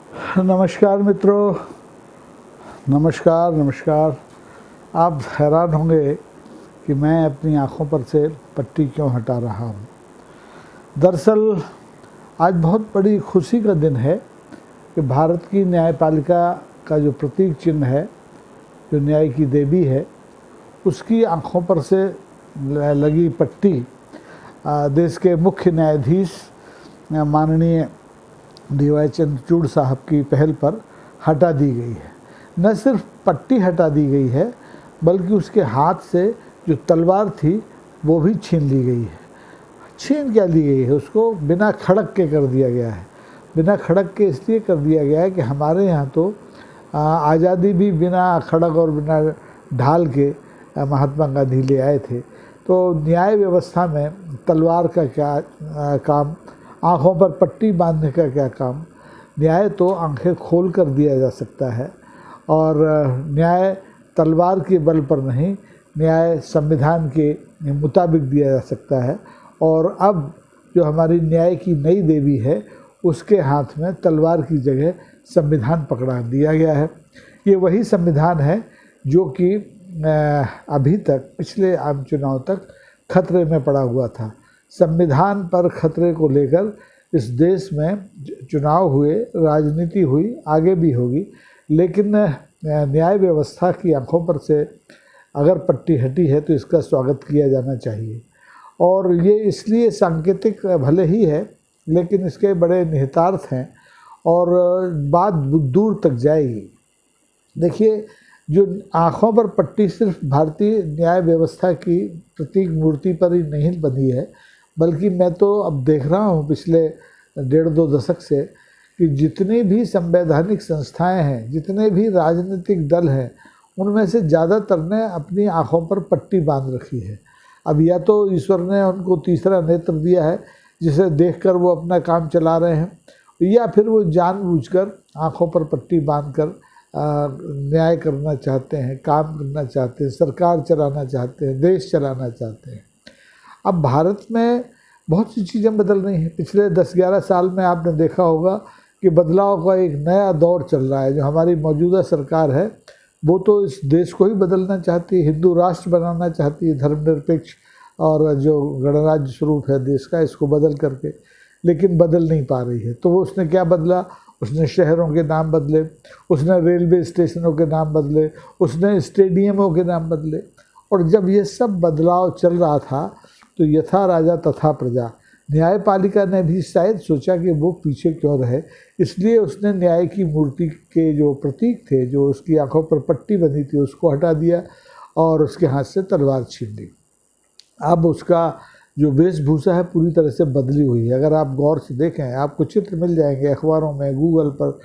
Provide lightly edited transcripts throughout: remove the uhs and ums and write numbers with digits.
नमस्कार मित्रों, नमस्कार। आप हैरान होंगे कि मैं अपनी आँखों पर से पट्टी क्यों हटा रहा हूँ। दरअसल आज बहुत बड़ी खुशी का दिन है कि भारत की न्यायपालिका का जो प्रतीक चिन्ह है, जो न्याय की देवी है, उसकी आँखों पर से लगी पट्टी देश के मुख्य न्यायाधीश माननीय डी.वाई. चंद्रचूड़ साहब की पहल पर हटा दी गई है। न सिर्फ पट्टी हटा दी गई है, बल्कि उसके हाथ से जो तलवार थी वो भी छीन ली गई है। छीन क्या ली गई है, उसको बिना खड़क के कर दिया गया है। बिना खड़क के इसलिए कर दिया गया है कि हमारे यहाँ तो आज़ादी भी बिना खड़क और बिना ढाल के महात्मा गांधी ले आए थे। तो न्याय व्यवस्था में तलवार का क्या काम, आँखों पर पट्टी बांधने का क्या काम। न्याय तो आंखें खोल कर दिया जा सकता है, और न्याय तलवार के बल पर नहीं, न्याय संविधान के मुताबिक दिया जा सकता है। और अब जो हमारी न्याय की नई देवी है, उसके हाथ में तलवार की जगह संविधान पकड़ा दिया गया है। ये वही संविधान है जो कि अभी तक पिछले आम चुनाव तक खतरे में पड़ा हुआ था। संविधान पर खतरे को लेकर इस देश में चुनाव हुए, राजनीति हुई, आगे भी होगी, लेकिन न्याय व्यवस्था की आंखों पर से अगर पट्टी हटी है तो इसका स्वागत किया जाना चाहिए। और ये इसलिए सांकेतिक भले ही है, लेकिन इसके बड़े निहितार्थ हैं और बात दूर तक जाएगी। देखिए, जो आँखों पर पट्टी सिर्फ भारतीय न्याय व्यवस्था की प्रतीक मूर्ति पर ही नहीं बनी है, बल्कि मैं तो अब देख रहा हूँ पिछले 1.5-2 दशक से कि जितनी भी संवैधानिक संस्थाएं हैं, जितने भी राजनीतिक दल हैं, उनमें से ज़्यादातर ने अपनी आँखों पर पट्टी बांध रखी है। अब या तो ईश्वर ने उनको तीसरा नेत्र दिया है जिसे देखकर वो अपना काम चला रहे हैं, या फिर वो जानबूझकर आँखों पर पट्टी बांधकर न्याय करना चाहते हैं, काम करना चाहते हैं, सरकार चलाना चाहते हैं, देश चलाना चाहते हैं। अब भारत में बहुत सी चीज़ें बदल रही हैं। पिछले 10-11 साल में आपने देखा होगा कि बदलाव का एक नया दौर चल रहा है। जो हमारी मौजूदा सरकार है, वो तो इस देश को ही बदलना चाहती है, हिंदू राष्ट्र बनाना चाहती है, धर्मनिरपेक्ष और जो गणराज्य स्वरूप है देश का, इसको बदल करके, लेकिन बदल नहीं पा रही है। तो वो उसने क्या बदला? उसने शहरों के नाम बदले, उसने रेलवे स्टेशनों के नाम बदले, उसने स्टेडियमों के नाम बदले। और जब ये सब बदलाव चल रहा था तो यथा राजा तथा प्रजा, न्यायपालिका ने भी शायद सोचा कि वो पीछे क्यों रहे, इसलिए उसने न्याय की मूर्ति के जो प्रतीक थे, जो उसकी आंखों पर पट्टी बनी थी, उसको हटा दिया और उसके हाथ से तलवार छीन ली। अब उसका जो वेशभूषा है पूरी तरह से बदली हुई है। अगर आप गौर से देखें, आपको चित्र मिल जाएंगे अखबारों में, गूगल पर,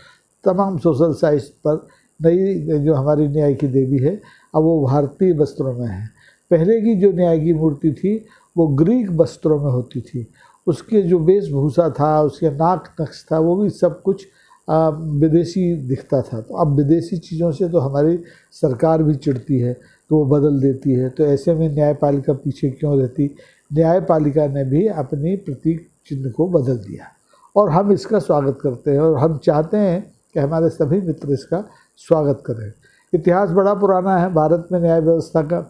तमाम सोशल साइट्स पर। नई जो हमारी न्याय की देवी है, अब वो भारतीय वस्त्रों में है। पहले की जो न्याय की मूर्ति थी वो ग्रीक वस्त्रों में होती थी। उसके जो वेशभूषा था, उसके नाक नक्श था, वो भी सब कुछ विदेशी दिखता था। तो अब विदेशी चीज़ों से तो हमारी सरकार भी चिढ़ती है, तो वो बदल देती है। तो ऐसे में न्यायपालिका पीछे क्यों रहती? न्यायपालिका ने भी अपनी प्रतीक चिन्ह को बदल दिया और हम इसका स्वागत करते हैं, और हम चाहते हैं कि हमारे सभी मित्र इसका स्वागत करें। इतिहास बड़ा पुराना है भारत में न्याय व्यवस्था का।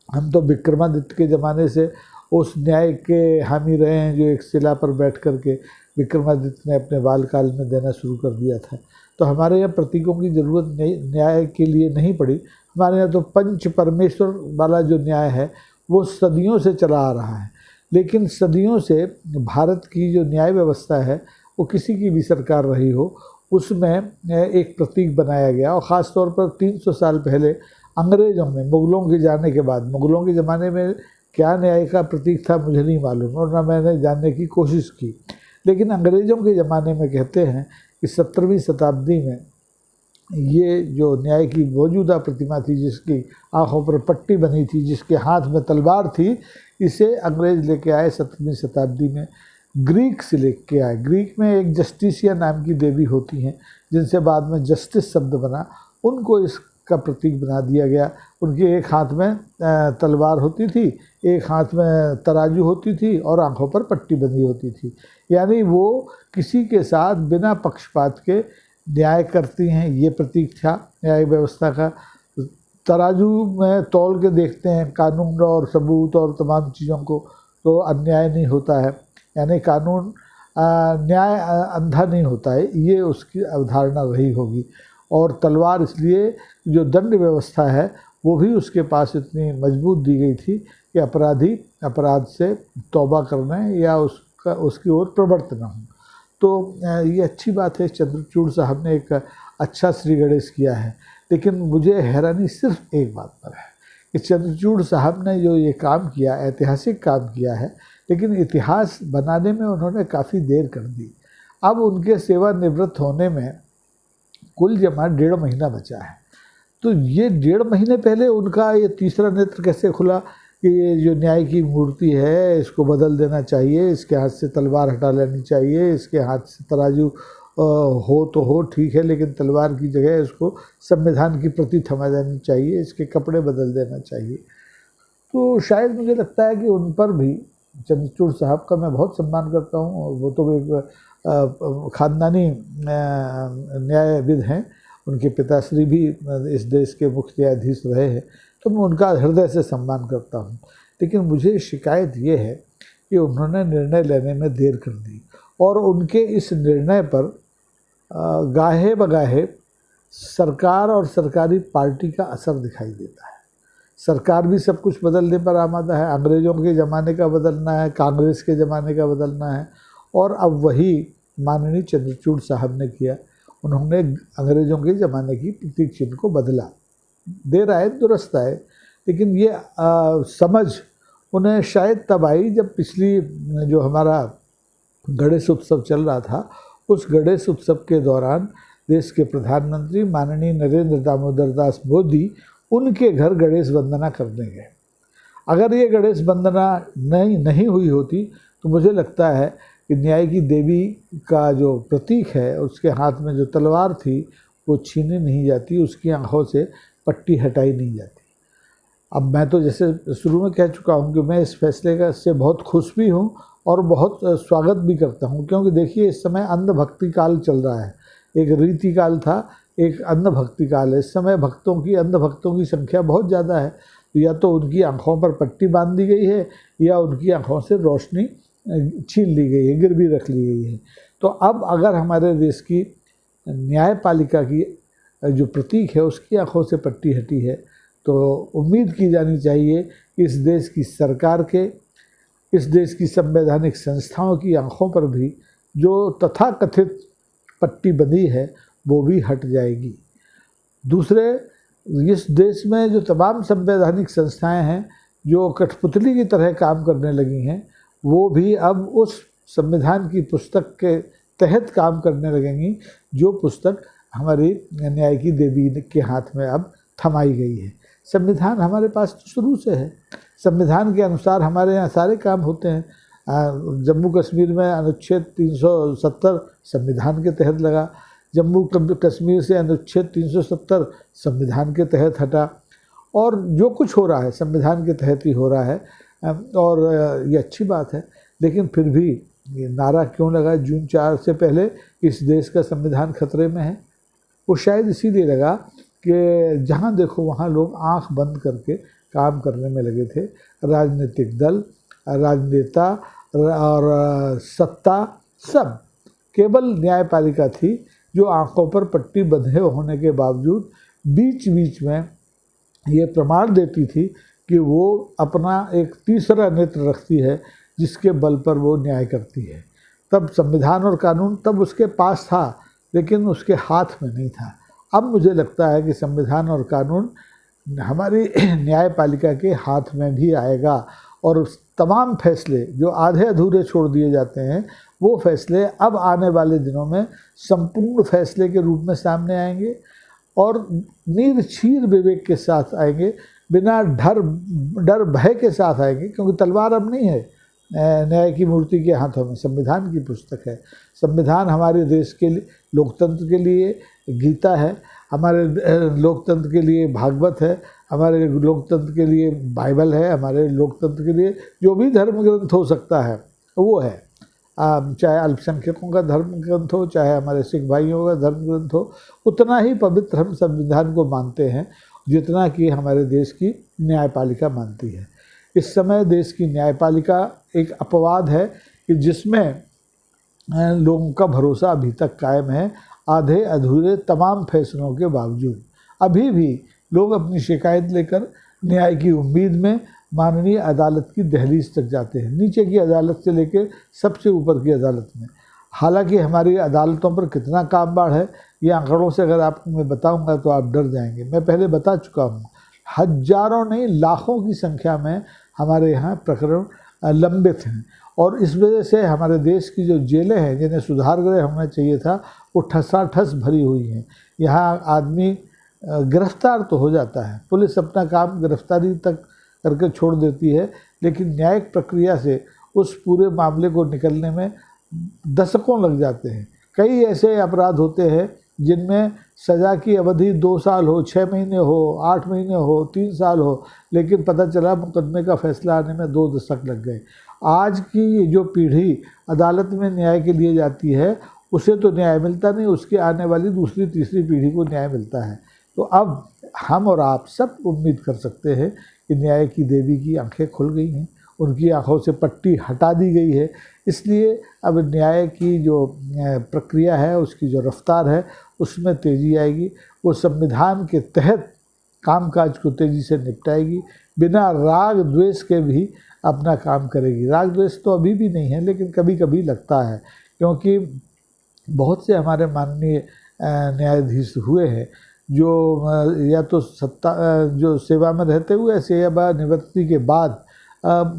हम तो विक्रमादित्य के ज़माने से उस न्याय के हामी रहे हैं जो एक शिला पर बैठ कर के विक्रमादित्य ने अपने बालकाल में देना शुरू कर दिया था। तो हमारे यहाँ प्रतीकों की ज़रूरत न्याय के लिए नहीं पड़ी। हमारे यहाँ तो पंच परमेश्वर वाला जो न्याय है वो सदियों से चला आ रहा है। लेकिन सदियों से भारत की जो न्याय व्यवस्था है, वो किसी की भी सरकार रही हो, उसमें एक प्रतीक बनाया गया। और ख़ास तौर पर 300 साल पहले अंग्रेज़ों में, मुग़लों के जाने के बाद, मुग़लों के ज़माने में क्या न्याय का प्रतीक था मुझे नहीं मालूम और ना मैंने जानने की कोशिश की। लेकिन अंग्रेज़ों के ज़माने में कहते हैं कि 17वीं शताब्दी में ये जो न्याय की मौजूदा प्रतिमा थी, जिसकी आँखों पर पट्टी बनी थी, जिसके हाथ में तलवार थी, इसे अंग्रेज़ लेके आए 17वीं शताब्दी में, ग्रीक से लेके आए। ग्रीक में एक जस्टिसिया नाम की देवी होती हैं, जिनसे बाद में जस्टिस शब्द बना, उनको इसका प्रतीक बना दिया गया। उनके एक हाथ में तलवार होती थी, एक हाथ में तराजू होती थी और आँखों पर पट्टी बंधी होती थी। यानी वो किसी के साथ बिना पक्षपात के न्याय करती हैं, ये प्रतीक था न्याय व्यवस्था का। तराजू में तौल के देखते हैं कानून और सबूत और तमाम चीज़ों को, तो अन्याय नहीं होता है, यानी कानून न्याय अंधा नहीं होता है, ये उसकी अवधारणा रही होगी। और तलवार इसलिए जो दंड व्यवस्था है वो भी उसके पास इतनी मजबूत दी गई थी कि अपराधी अपराध से तौबा करने या उसकी ओर प्रवृत्त न हो। तो ये अच्छी बात है, चंद्रचूड़ साहब ने एक अच्छा श्री गणेश किया है। लेकिन मुझे हैरानी सिर्फ एक बात पर है कि चंद्रचूड़ साहब ने जो ये काम किया, ऐतिहासिक काम किया है, लेकिन इतिहास बनाने में उन्होंने काफ़ी देर कर दी। अब उनके सेवानिवृत्त होने में कुल जमा 1.5 महीना बचा है। तो ये 1.5 महीने पहले उनका ये तीसरा नेत्र कैसे खुला कि ये जो न्याय की मूर्ति है इसको बदल देना चाहिए, इसके हाथ से तलवार हटा लेनी चाहिए, इसके हाथ से तराजू हो तो हो ठीक है, लेकिन तलवार की जगह इसको संविधान की प्रति थमा देनी चाहिए, इसके कपड़े बदल देना चाहिए। तो शायद मुझे लगता है कि उन पर भी, चंद्रचूड़ साहब का मैं बहुत सम्मान करता हूँ, और वो तो एक ख़ानदानी न्यायविद हैं, उनके पिताश्री भी इस देश के मुख्य न्यायाधीश रहे हैं, तो मैं उनका हृदय से सम्मान करता हूँ। लेकिन मुझे शिकायत ये है कि उन्होंने निर्णय लेने में देर कर दी, और उनके इस निर्णय पर गाहे बगाहे सरकार और सरकारी पार्टी का असर दिखाई देता है। सरकार भी सब कुछ बदलने पर आमादा है, अंग्रेज़ों के ज़माने का बदलना है, कांग्रेस के ज़माने का बदलना है, और अब वही माननीय चंद्रचूड़ साहब ने किया। उन्होंने अंग्रेज़ों के ज़माने की प्रतीक चिन्ह को बदला, देर आए दुरुस्त आए, लेकिन ये समझ उन्हें शायद तब आई जब पिछली जो हमारा गणेश उत्सव चल रहा था, उस गणेश उत्सव के दौरान देश के प्रधानमंत्री माननीय नरेंद्र दामोदर दास मोदी उनके घर गणेश वंदना करने गए। अगर ये गणेश वंदना नहीं हुई होती तो मुझे लगता है कि न्याय की देवी का जो प्रतीक है, उसके हाथ में जो तलवार थी वो छीनी नहीं जाती, उसकी आंखों से पट्टी हटाई नहीं जाती। अब मैं तो जैसे शुरू में कह चुका हूँ कि मैं इस फैसले का से बहुत खुश भी हूँ और बहुत स्वागत भी करता हूँ, क्योंकि देखिए इस समय अंधभक्ति काल चल रहा है। एक रीति काल था, एक अंधभक्ति काल है। इस समय अंधभक्तों की संख्या बहुत ज़्यादा है। तो या तो उनकी आंखों पर पट्टी बांध दी गई है या उनकी आंखों से रोशनी छीन ली गई है, गिरवी रख ली गई है। तो अब अगर हमारे देश की न्यायपालिका की जो प्रतीक है उसकी आंखों से पट्टी हटी है, तो उम्मीद की जानी चाहिए कि इस देश की सरकार के, इस देश की संवैधानिक संस्थाओं की आंखों पर भी जो तथाकथित पट्टी बंधी है वो भी हट जाएगी। दूसरे, इस देश में जो तमाम संवैधानिक संस्थाएं हैं जो कठपुतली की तरह काम करने लगी हैं, वो भी अब उस संविधान की पुस्तक के तहत काम करने लगेंगी जो पुस्तक हमारी न्याय की देवी के हाथ में अब थमाई गई है। संविधान हमारे पास तो शुरू से है, संविधान के अनुसार हमारे यहाँ सारे काम होते हैं। जम्मू कश्मीर में अनुच्छेद 370 संविधान के तहत लगा, जम्मू कश्मीर से अनुच्छेद 370 संविधान के तहत हटा, और जो कुछ हो रहा है संविधान के तहत ही हो रहा है, और ये अच्छी बात है। लेकिन फिर भी ये नारा क्यों लगा जून 4 से पहले इस देश का संविधान खतरे में है? वो शायद इसीलिए लगा कि जहाँ देखो वहाँ लोग आंख बंद करके काम करने में लगे थे। राजनीतिक दल, राजनेता और सत्ता, सब, केवल न्यायपालिका थी जो आंखों पर पट्टी बंधे होने के बावजूद बीच बीच में ये प्रमाण देती थी कि वो अपना एक तीसरा नेत्र रखती है जिसके बल पर वो न्याय करती है। तब संविधान और कानून तब उसके पास था लेकिन उसके हाथ में नहीं था। अब मुझे लगता है कि संविधान और कानून हमारी न्यायपालिका के हाथ में भी आएगा, और तमाम फैसले जो आधे अधूरे छोड़ दिए जाते हैं वो फैसले अब आने वाले दिनों में संपूर्ण फैसले के रूप में सामने आएंगे, और निर्छीर विवेक के साथ आएंगे, बिना डर भय के साथ आएंगे, क्योंकि तलवार अब नहीं है न्याय की मूर्ति के हाथों में, संविधान की पुस्तक है। संविधान हमारे देश के लिए, लोकतंत्र के लिए गीता है, हमारे लोकतंत्र के लिए भागवत है, हमारे लोकतंत्र के लिए बाइबल है, हमारे लोकतंत्र के लिए जो भी धर्म ग्रंथ हो सकता है वो है। चाहे अल्पसंख्यकों का धर्म ग्रंथ हो, चाहे हमारे सिख भाइयों का धर्म ग्रंथ हो, उतना ही पवित्र हम संविधान को मानते हैं जितना कि हमारे देश की न्यायपालिका मानती है। इस समय देश की न्यायपालिका एक अपवाद है कि जिसमें लोगों का भरोसा अभी तक कायम है। आधे अधूरे तमाम फैसलों के बावजूद अभी भी लोग अपनी शिकायत लेकर न्याय की उम्मीद में माननीय अदालत की दहलीज तक जाते हैं, नीचे की अदालत से लेकर सबसे ऊपर की अदालत में। हालांकि हमारी अदालतों पर कितना काम बाढ़ है, ये आंकड़ों से अगर आपको मैं बताऊंगा तो आप डर जाएंगे। मैं पहले बता चुका हूँ, हजारों नहीं लाखों की संख्या में हमारे यहाँ प्रकरण लंबित हैं, और इस वजह से हमारे देश की जो जेलें हैं जिन्हें सुधार गृह होना चाहिए था, वो ठसाठस भरी हुई हैं। यहाँ आदमी गिरफ्तार तो हो जाता है, पुलिस अपना काम गिरफ्तारी तक करके छोड़ देती है, लेकिन न्यायिक प्रक्रिया से उस पूरे मामले को निकलने में दशकों लग जाते हैं। कई ऐसे अपराध होते हैं जिनमें सज़ा की अवधि 2 साल हो, 6 महीने हो, 8 महीने हो, 3 साल हो, लेकिन पता चला मुकदमे का फैसला आने में 2 दशक लग गए। आज की जो पीढ़ी अदालत में न्याय के लिए जाती है, उसे तो न्याय मिलता नहीं, उसके आने वाली दूसरी तीसरी पीढ़ी को न्याय मिलता है। तो अब हम और आप सब उम्मीद कर सकते हैं कि न्याय की देवी की आंखें खुल गई हैं, उनकी आंखों से पट्टी हटा दी गई है। इसलिए अब न्याय की जो प्रक्रिया है, उसकी जो रफ्तार है, उसमें तेज़ी आएगी। वो संविधान के तहत कामकाज को तेज़ी से निपटाएगी, बिना राग द्वेष के भी अपना काम करेगी। राग द्वेष तो अभी भी नहीं है, लेकिन कभी कभी लगता है, क्योंकि बहुत से हमारे माननीय न्यायाधीश हुए हैं जो या तो जो सेवा में रहते हुए सेवा निवृत्ति के बाद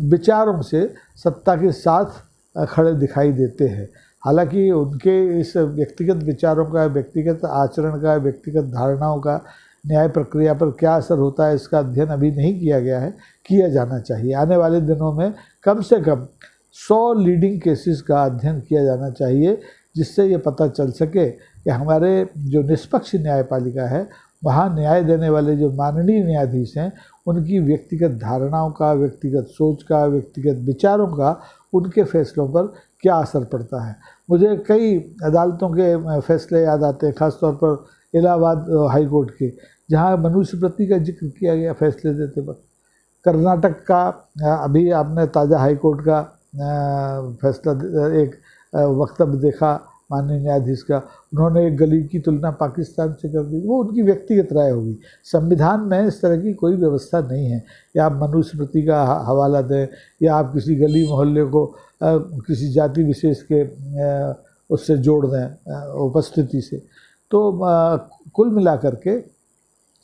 विचारों से सत्ता के साथ खड़े दिखाई देते हैं। हालांकि उनके इस व्यक्तिगत विचारों का, व्यक्तिगत आचरण का, व्यक्तिगत धारणाओं का न्याय प्रक्रिया पर क्या असर होता है, इसका अध्ययन अभी नहीं किया गया है, किया जाना चाहिए। आने वाले दिनों में कम से कम 100 लीडिंग केसेस का अध्ययन किया जाना चाहिए, जिससे ये पता चल सके कि हमारे जो निष्पक्ष न्यायपालिका है, वहाँ न्याय देने वाले जो माननीय न्यायाधीश हैं, उनकी व्यक्तिगत धारणाओं का, व्यक्तिगत सोच का, व्यक्तिगत विचारों का उनके फैसलों पर क्या असर पड़ता है। मुझे कई अदालतों के फैसले याद आते हैं, ख़ासतौर पर इलाहाबाद हाई कोर्ट के, जहाँ मनुस्मृति का जिक्र किया गया फैसले देते वक्त। कर्नाटक का अभी आपने ताज़ा हाई कोर्ट का फैसला, एक वक्तव्य देखा माननीय न्यायाधीश का, उन्होंने एक गली की तुलना पाकिस्तान से कर दी। वो उनकी व्यक्तिगत राय होगी। संविधान में इस तरह की कोई व्यवस्था नहीं है कि आप मनुस्मृति का हवाला दें या आप किसी गली मोहल्ले को किसी जाति विशेष के उससे जोड़ दें उपस्थिति से। तो कुल मिलाकर के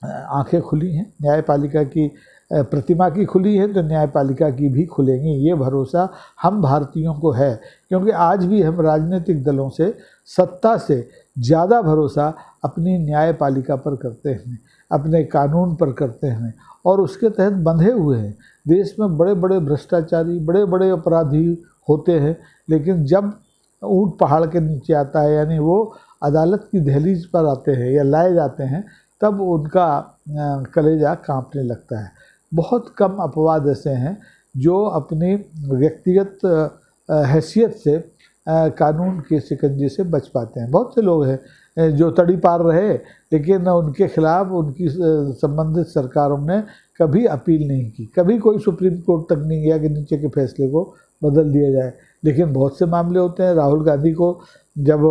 आंखें खुली हैं, न्यायपालिका की प्रतिमा की खुली है, तो न्यायपालिका की भी खुलेंगी, ये भरोसा हम भारतीयों को है। क्योंकि आज भी हम राजनीतिक दलों से सत्ता से ज़्यादा भरोसा अपनी न्यायपालिका पर करते हैं, अपने कानून पर करते हैं, और उसके तहत बंधे हुए हैं। देश में बड़े बड़े भ्रष्टाचारी, बड़े बड़े अपराधी होते हैं, लेकिन जब ऊंट पहाड़ के नीचे आता है, यानी वो अदालत की दहलीज पर आते हैं या लाए जाते हैं, तब उनका कलेजा कांपने लगता है। बहुत कम अपवाद ऐसे हैं जो अपनी व्यक्तिगत हैसियत से कानून के शिकंजे से बच पाते हैं। बहुत से लोग हैं जो तड़ी पार रहे, लेकिन उनके खिलाफ उनकी संबंधित सरकारों ने कभी अपील नहीं की, कभी कोई सुप्रीम कोर्ट तक नहीं गया कि नीचे के फैसले को बदल दिया जाए। लेकिन बहुत से मामले होते हैं। राहुल गांधी को जब